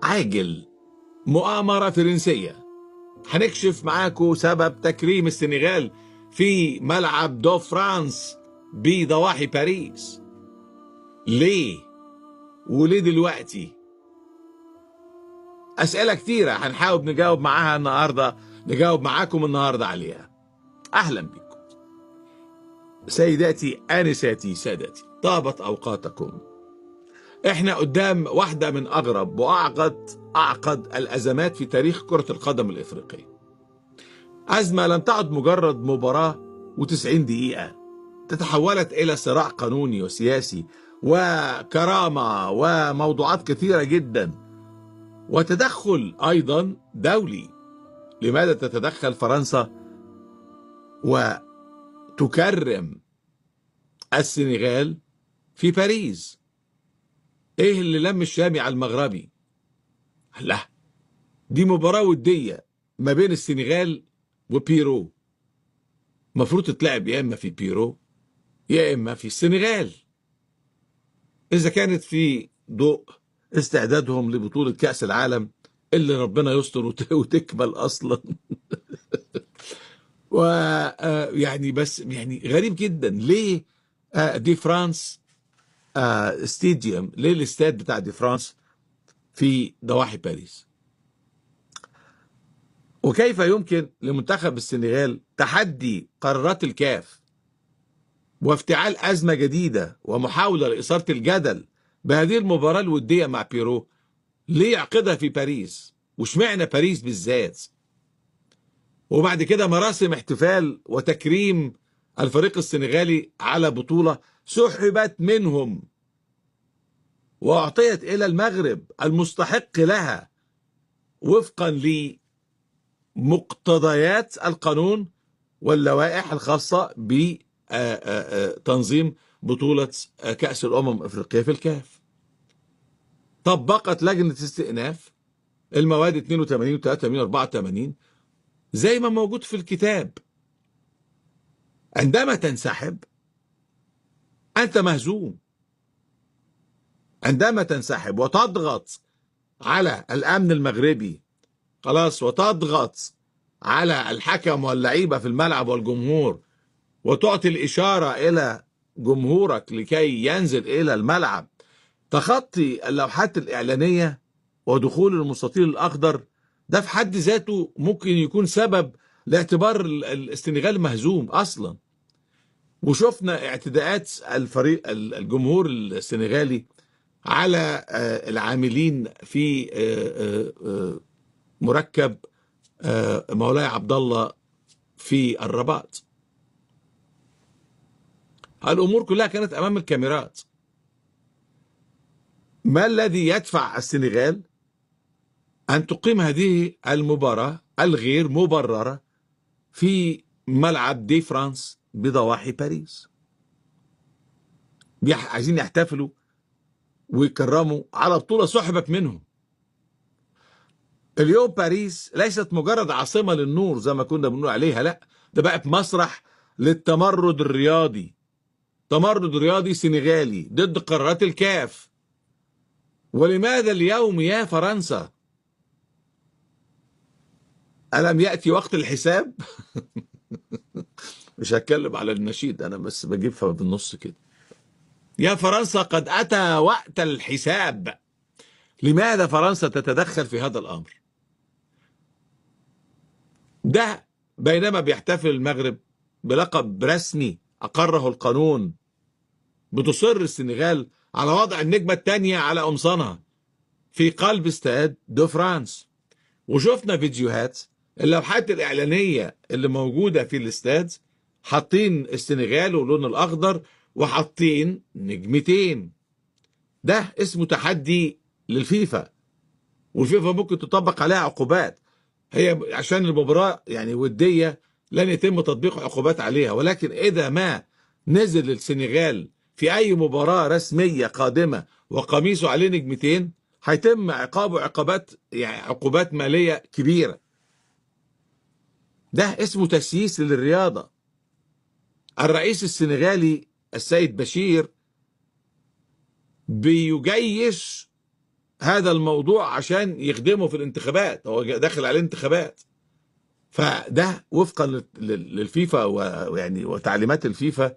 عاجل، مؤامرة فرنسية. هنكشف معاكم سبب تكريم السنغال في ملعب دو فرانس بضواحي باريس. ليه؟ وليه دلوقتي؟ أسئلة كتيرة هنحاول نجاوب معاكم النهاردة عليها. أهلا بكم سيداتي آنساتي سادتي، طابت أوقاتكم. احنا قدام واحدة من أغرب وأعقد الأزمات في تاريخ كرة القدم الإفريقية. أزمة لم تعد مجرد مباراة و90 دقيقة، تحولت إلى صراع قانوني وسياسي وكرامة وموضوعات كثيرة جدا، وتدخل أيضا دولي. لماذا تتدخل فرنسا وتكرم السنغال في باريس؟ ايه اللي لم الشامي على المغربي؟ لا، دي مباراة ودية ما بين السنغال وبيرو، مفروض تتلعب يا اما في بيرو يا اما في السنغال، اذا كانت في ضوء استعدادهم لبطولة كأس العالم اللي ربنا يستر وتكمل اصلا. ويعني بس يعني غريب جدا ليه دي فرانس ستاديوم، ليه الاستاد بتاع دي فرانس في ضواحي باريس؟ وكيف يمكن لمنتخب السنغال تحدي قرارات الكاف وافتعال أزمة جديدة ومحاولة لإثارة الجدل بهذه المباراة الودية مع بيرو؟ ليه يعقدها في باريس؟ واشمعنى باريس بالذات؟ وبعد كده مراسم احتفال وتكريم الفريق السنغالي على بطولة سحبت منهم وأعطيت إلى المغرب المستحق لها وفقا لمقتضيات القانون واللوائح الخاصة بتنظيم بطولة كأس الأمم الأفريقية في الكاف. طبقت لجنة استئناف المواد 82 و 83 و 84 زي ما موجود في الكتاب. عندما تنسحب أنت مهزوم، عندما تنسحب وتضغط على الأمن المغربي خلاص، وتضغط على الحكم واللعيبة في الملعب والجمهور، وتعطي الإشارة إلى جمهورك لكي ينزل إلى الملعب، تخطي اللوحات الإعلانية ودخول المستطيل الأخضر، ده في حد ذاته ممكن يكون سبب لاعتبار السنغال مهزوم أصلا. وشفنا اعتداءات الجمهور السنغالي على العاملين في مركب مولاي عبد الله في الرباط. الأمور كلها كانت أمام الكاميرات. ما الذي يدفع السنغال أن تقيم هذه المباراة الغير مبررة في ملعب دي فرانس بضواحي باريس؟ عايزين يحتفلوا ويكرموا على بطولة سحبت منهم. اليوم باريس ليست مجرد عاصمة للنور زي ما كنا بنقول عليها، لا، ده بقت مسرح للتمرد الرياضي، تمرد رياضي سنغالي ضد قرارات الكاف. ولماذا اليوم يا فرنسا؟ ألم يأتي وقت الحساب؟ مش هتكلم على النشيد، أنا بس بجيبها بالنص كده. يا فرنسا قد أتى وقت الحساب. لماذا فرنسا تتدخل في هذا الأمر؟ ده بينما بيحتفل المغرب بلقب رسمي أقره القانون، بتصر السنغال على وضع النجمة الثانية على قمصانها في قلب استاد دو فرانس. وشفنا فيديوهات اللوحات الإعلانية اللي موجودة في الاستاد، حاطين السنغال واللون الأخضر وحاطين نجمتين. ده اسمه تحدي للفيفا، والفيفا ممكن تطبق عليها عقوبات. هي عشان المباراة يعني ودية لن يتم تطبيق عقوبات عليها، ولكن إذا ما نزل السنغال في أي مباراة رسمية قادمة وقميصه عليه نجمتين هيتم عقابه عقوبات مالية كبيرة. ده اسمه تسييس للرياضة. الرئيس السنغالي السيد بشير بيجيش هذا الموضوع عشان يخدمه في الانتخابات، هو داخل عليه انتخابات. فده وفقا للفيفا ويعني وتعليمات الفيفا،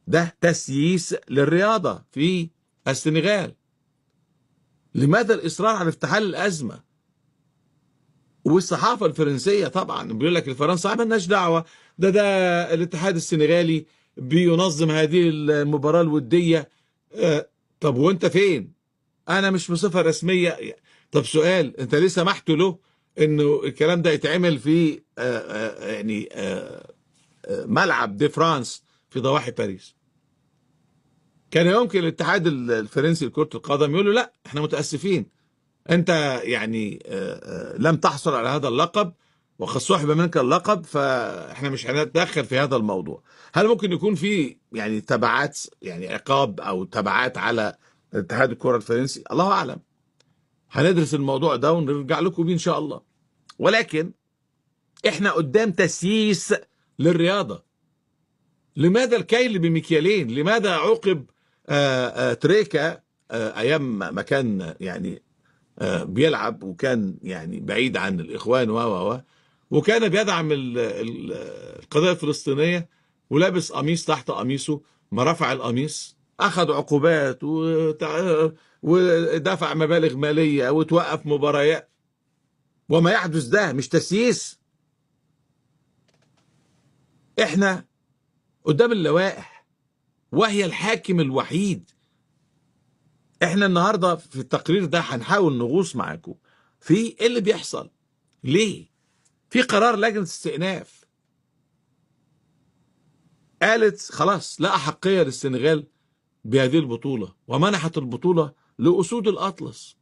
ده تسييس للرياضة في السنغال. لماذا الإصرار على افتعال الأزمة؟ والصحافة الفرنسية طبعا بيقول لك الفرنسا مالناش دعوة، ده الاتحاد السنغالي بينظم هذه المباراة الودية. طب وانت فين؟ انا مش بصفة رسمية. طب سؤال، انت ليه سمحت له انه الكلام ده يتعمل في ملعب دي فرانس في ضواحي باريس؟ كان يمكن الاتحاد الفرنسي لكرة القدم يقول له لا احنا متأسفين، انت يعني لم تحصل على هذا اللقب وقد سحب منك اللقب، فاحنا مش هنتدخل في هذا الموضوع. هل ممكن يكون في يعني تبعات، يعني عقاب او تبعات على اتحاد الكرة الفرنسي؟ الله اعلم. هندرس الموضوع ده ونرجع لكم بيه ان شاء الله. ولكن احنا قدام تسييس للرياضة. لماذا الكيل بمكيالين؟ لماذا عوقب تريكا ايام ما كان يعني بيلعب وكان يعني بعيد عن الإخوان وكان بيدعم القضية الفلسطينية، ولابس قميص تحت قميصه، ما رفع القميص أخذ عقوبات ودفع مبالغ مالية وتوقف مباريات. وما يحدث ده مش تسييس؟ احنا قدام اللوائح وهي الحاكم الوحيد. احنا النهاردة في التقرير ده هنحاول نغوص معاكم في ايه اللي بيحصل. ليه في قرار لجنة استئناف قالت خلاص لا أحقية للسنغال بهذه البطولة، ومنحت البطولة لأسود الأطلس؟